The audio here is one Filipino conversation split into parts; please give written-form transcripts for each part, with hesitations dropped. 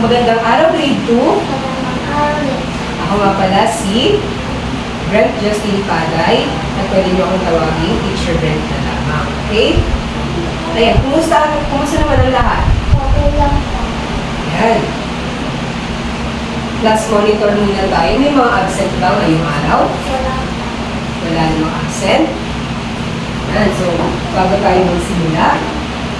Magandang araw, grade 2. Magandang araw din. Ako nga pala si Brent Justin Paday at pwede niyo akong tawagin Teacher Brent na lamang. Okay? Ayan, kumusta naman ang lahat? Okay lang po. Ayan. Class monitor muna tayo. May mga absent ba ngayong araw? Wala po. Wala namang absent. Ayan, so bago tayo magsimula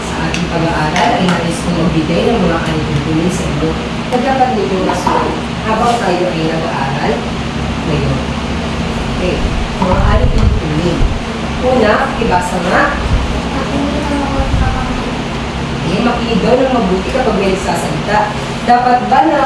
sa ating pag-aaral ay nais kong magbigay ng mga kanitulin sa inyo na dapat ninyong masunod habang tayo ay nag-aaral ngayon. Okay, mga kanitulin. Una, ibasa nga. Makinig ang mga kapatid. Eh, makinig daw ng mabuti kapag may nagsasalita. Dapat ba na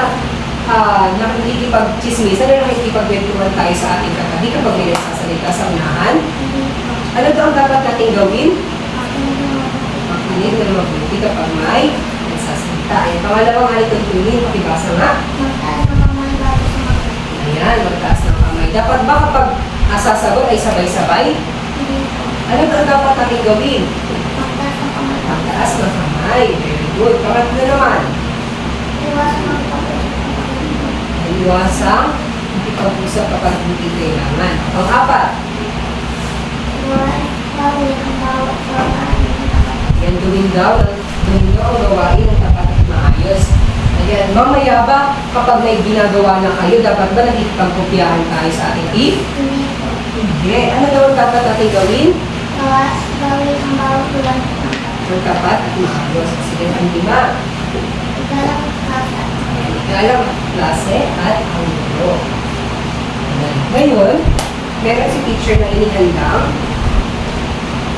nakikipag-chismisan na nakikipag-wentuhan tayo sa ating katabi kapag may nagsasalita sa unahan? Hindi po. Ano daw ang dapat nating gawin? Makinig ang mga kapatid. Makinig ng mabuti kapag may nagsasalita. Ayan, pangalawang kanitulin, pakibasa nga. Magtaas ng kamay bago sumagot. Ayan, magtaas ng kamay. Dapat ba kapag sasagot ay sabay-sabay? Hindi po. Ano daw dapat nating gawin? Magtaas ng kamay bago. Magtaas ng kamay. Very good. Pangatlo naman. Iwasan ang kapatid. Iwasang makipag-usap kapag hindi kailangan. Pang-apat. Bawal ang bawat gawain ng kapatid. Yan, gawin daw ang gawain ng tapat at maayos. Ayan, mamaya ba kapag may ginagawa na kayo, dapat ba nakikipagkopyahan tayo sa ating team? Hindi po. Hindi. Ano daw ang dapat natin gawin? Bawal ang bawat ulan ng kapatid. Ang tapat at maayos. Sige, ang lima. Igalang kasa. Igalang ang klase at ang guro. Ayan. Ngayon, meron si teacher na inihandang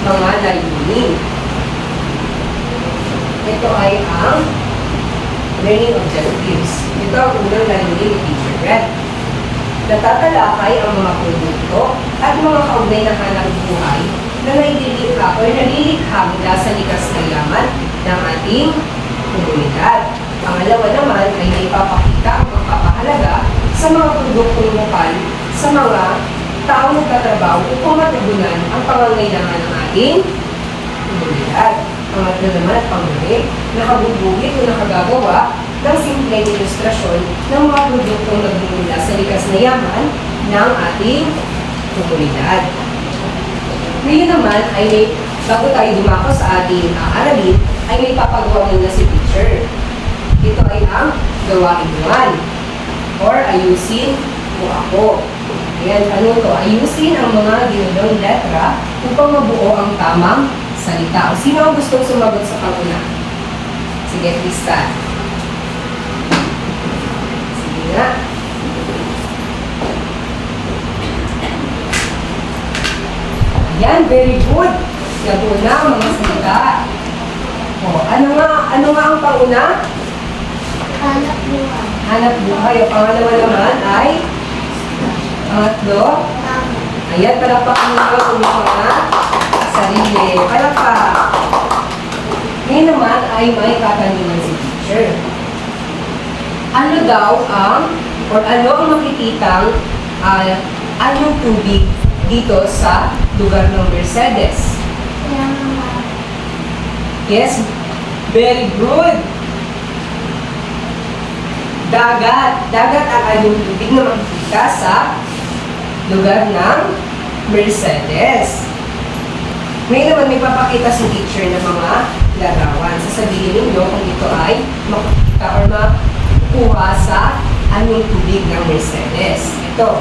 mga layunin. Ito ay ang learning objectives. Ito ang unang layunin ni Teacher Brent. Natatalakay ang mga produkto at mga kaugnay na hanap buhay na naidilikha o nalilikha mula sa likas na yaman ng ating komunidad. Pangalawa naman ay naipapakita ang pagpapahalaga sa mga produktong lokal sa mga taong nagtatrabaho upang matugunan ang pangangailangan ng ating komunidad. Pangatlo naman at panghuli, nakabubuhit o nakagagawa ng simpleng ilustrasyon ng mga produktong nagmumula sa likas na yaman ng ating komunidad. Ngayon naman ay bago tayo dumako sa ating aralin, ay may papagawa muna si teacher. Ito ay ang gawain 1 or ayusin mo ako. Ayan, ano to? Ayusin ang mga ginagawang letra upang mabuo ang tamang salita. O sino ang gustong sumagot sa panguna? Sige, Krista. Sige nga. Ayan, very good. Naguna ang mga salita. O, ano nga ang panguna? Hanap buhay. Hanap buhay. O, pangalawa naman ay pangatlo. Tama. Ayan, palakpakan nyo ang mga sarili. Palakpak. Ngayon naman ay may katanungan si teacher. Ano daw ano ang makikitang anong tubig dito sa lugar ng Mercedes? Kaya naman. Yes, very good. Dagat. Dagat ang anong tubig na makikita sa lugar ng Mercedes. Ngayon naman may papakita si teacher ng mga larawan. Sasabihin ninyo kung ito ay makikita or makukuha sa anong tubig ng Mercedes. Ito.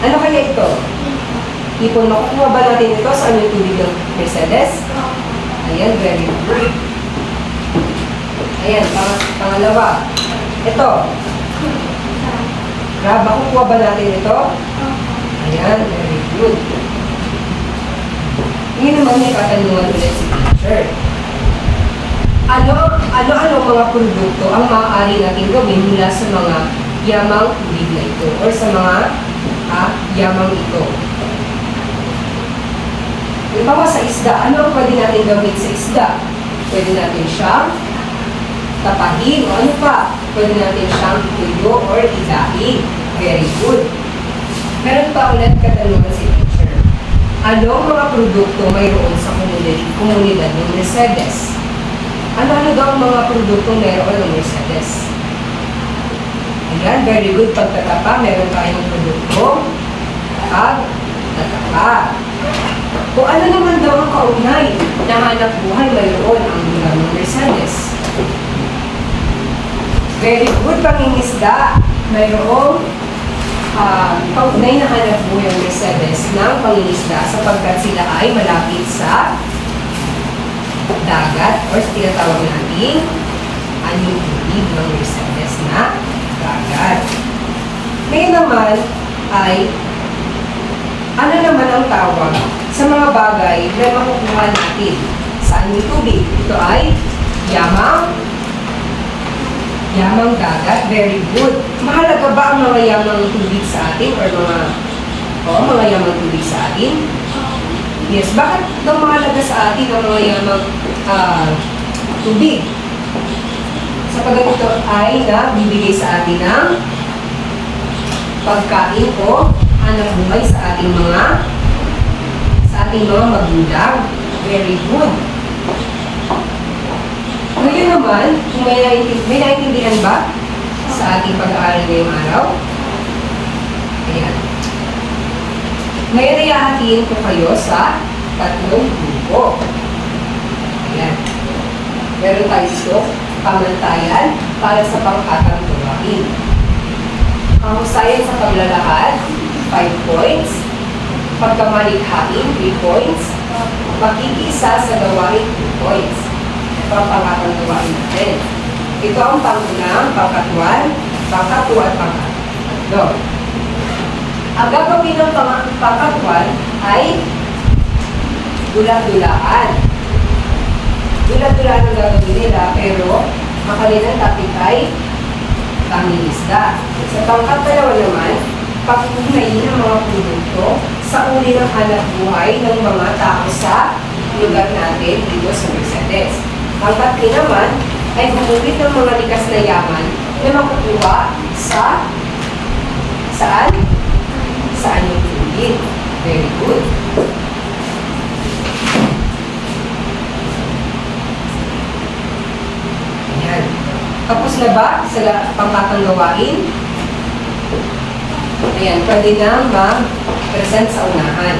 Ano kaya ito? Ipon, makukuha ba natin ito sa anong tubig ng Mercedes? Ayan, very good. Ayan, pangalawa. Ito. Crab, makukuha ba natin ito? Ayan, very good. Ngayon naman may katanungan ulit si teacher. Ano mga produkto ang maaari natin gawin mula sa mga yamang tubig na ito or sa mga yamang ito? Halimbawa sa isda, ano ang pwede natin gawin sa isda? Pwede natin siyang tapahin o ano pa? Pwede natin siyang tuyo or idahin. Very good. Meron pa ulit katanungan si teacher. Ano ang mga produkto mayroon sa komunidad ng Mercedes? Ano daw ang mga produktong mayroon ng Mercedes? Ayan, very good. Pagtatapa, meron tayong produkto at tatapa. Kung ano naman daw ang kaugnay na hanap buhay, mayroon ang lugar ng Mercedes. Very good. Pangingisda, mayroong kaugnay na hanap buhay ang Mercedes ng pangingisda sapagkat sila ay malapit sa dagat or tinatawag natin anyong tubig ng Mercedes na dagat. Ngayon naman ay ano naman ang tawag sa mga bagay na makukuha natin sa anyong tubig? Ito ay yamang dagat. Very good. Mahalaga ba ang mga yamang tubig sa atin or mga yamang tubig sa atin? Yes. Bakit daw mahalaga sa atin ang mga yamang tubig? Sapagkat ito ay bibigay sa atin ng pagkain o hanap buhay sa ating mga magulang. Very good. Ngayon naman, kung may naintindihan ba sa ating pag-aaral ngayong araw? Ayan. Ngayon ay hahatiin ko kayo sa 3 grupo. Ayan. Meron tayo dito, pamantayan para sa pangkatang gawain. Kahusayan sa paglalakad, 5 points. Pagkamalikhain, 3 points. Pakikiisa sa gawain, 2 points. Ito ang pangkatang gawain natin. Ito ang pangunang, pangkatuan, pangkatuwa at pangkatlo. Ang gagawin ng pangkatuan ay dula-dulaan. Dula-dulaan ang gagawin nila, pero ang kanilang topic ay pangingisda. Sa pangkatalawa naman, pagkukunayin ng mga produkto sa uri ng hanap buhay ng mga tao sa lugar natin dito sa Mercedes. Pangkatlo naman ay gumamit ng mga likas na yaman na makukuha saan yung tubig. Very good. Ayan. Tapos na ba sa pangkatang gawain? Ayan, pwede na mag-present sa unahan.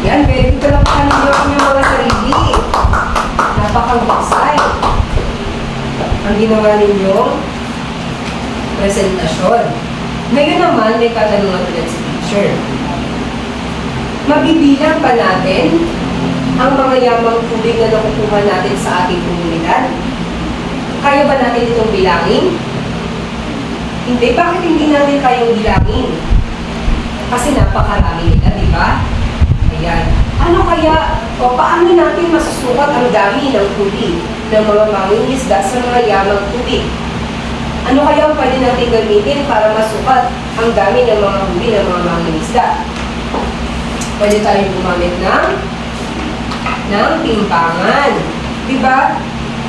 Yan, very good. Palakpakan ninyo ang inyong mga sarili. Napakahusay ang ginawa ninyong presentasyon. Ngayon naman, may katanungan ulit si teacher. Mabibilang ba natin ang mga yamang tubig na nakukuha natin sa ating komunidad? Kaya ba natin itong bilangin? Hindi. Bakit hindi natin kayang bilangin? Kasi napakarami nila, di ba? Ayan. Ano kaya, o paano natin masusukat ang dami ng tubig ng mga mangingisda sa mga yamang tubig? Ano kaya ang pwede natin gamitin para masukat ang dami ng mga huli ng mga mangingisda? Pwede tayong gumamit ng timbangan. Diba?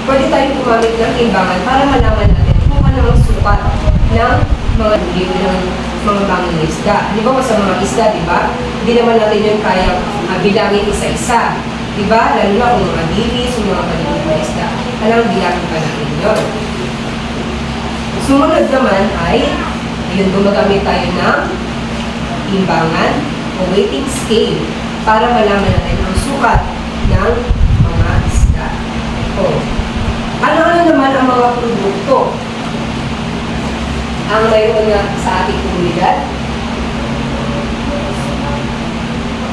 Pwede tayong gumamit ng timbangan para malaman natin kung ano ang sukat ng mga huli ng mga mangingisda. Di ba sa mga isda, di ba? Hindi naman natin yun kaya bilangin isa-isa. Di ba? Lalo na kung mga dilis, mga paligid na isda. Alam, bilangin pa natin yun. Sumunod naman ay, ayun, gumagamit tayo ng timbangan o weighting scale para malaman natin ang sukat ng mga isda. O, ano-ano naman ang mga produkto ang mayroon na sa ating komunidad?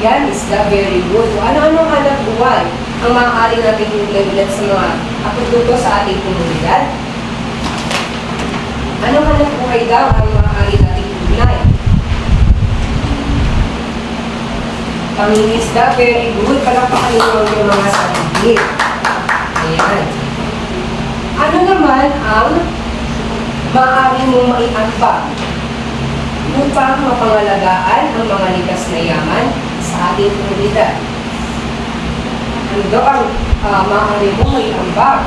Yan, isda, very good. O, ano-ano hanap buhay ang maaari natin ulit sa mga produkto sa ating komunidad? Ano hanap buhay daw ang maaari natin ulit? Pangingisda, very good. Palakpakan ninyo yung mga sarili. Ayan. Ano naman ang maaari mong maiambag upang mapangalagaan ang mga likas na yaman sa ating komunidad? Ano daw ang maaari mong maiambag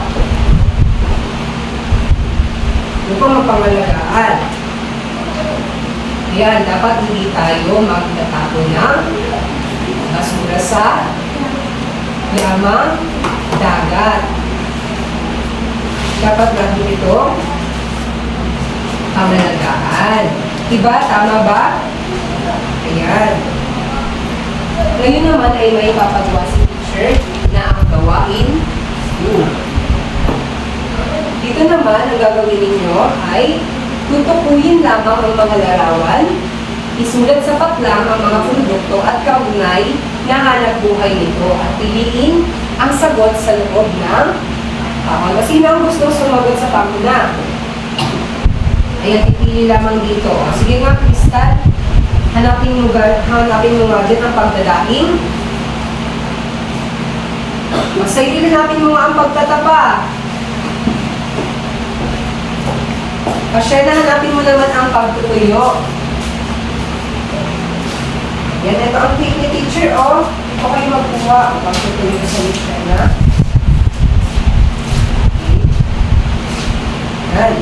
upang mapangalagaan? Ayan, dapat hindi tayo magtatapon ng basura sa yamang dagat. Dapat natin ito pamalagaan. Diba? Tama ba? Ayan. Ngayon naman ay may papagawa si teacher na ang gawain 2. Dito naman, ang gagawin ninyo ay tutukuyin lamang ang mga larawan, isulat sa patlang ang mga produkto at kaugnay na hanap buhay nito at piliin ang sagot sa loob ng pakon. Sino ang gusto sumagot sa pakuna? Ayan, ipili lamang dito. O, sige nga, Crystal, hanapin mo nga dyan ang pagdadaing. Masayili hanapin mo nga ang pagtatapa. Kasi hanapin mo naman ang pagtutuyo. Yan, ito ang take ni teacher, oh. Ito kayo magkuha ang pagtutuyo sa teacher na. Yan.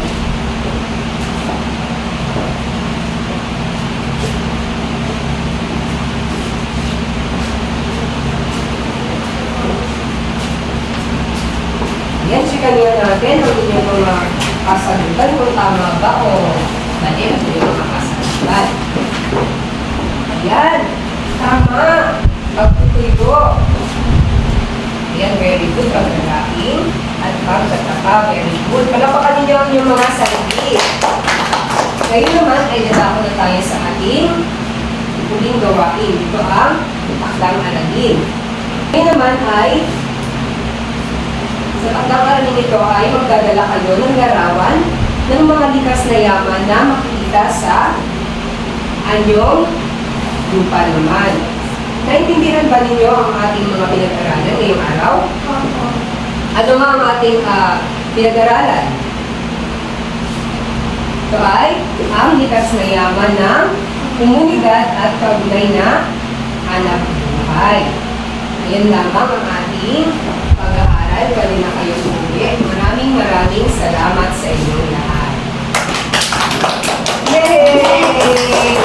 Yan, chika nyo natin ang inyong mga kasagutan kung tama ba o mali ang inyong mga kasagutan. Ayan, tama. Pagtutuyo. Ayan, very good. Pagdadaing at pagtatapa, very good. Palapakan ninyo ang inyong mga sarili. Ngayon naman ay dadako na tayo sa ating huling gawain. Ito ang takdang aralin. Ngayon naman ay sa takdang aralin ito ay magdadala kayo ng larawan ng mga likas na yaman na makikita sa anyong lupa naman. Naintindihan ba ninyo ang ating mga pinag-aralan ngayong araw? Opo. Ano nga ang ating pinag-aralan? Ito ay ang likas na yaman ng komunidad at kaugnay na hanap buhay. Ayan lamang ang ating pag-aaral. Pwede na kayo sumuli. Maraming salamat sa inyong lahat. Yay!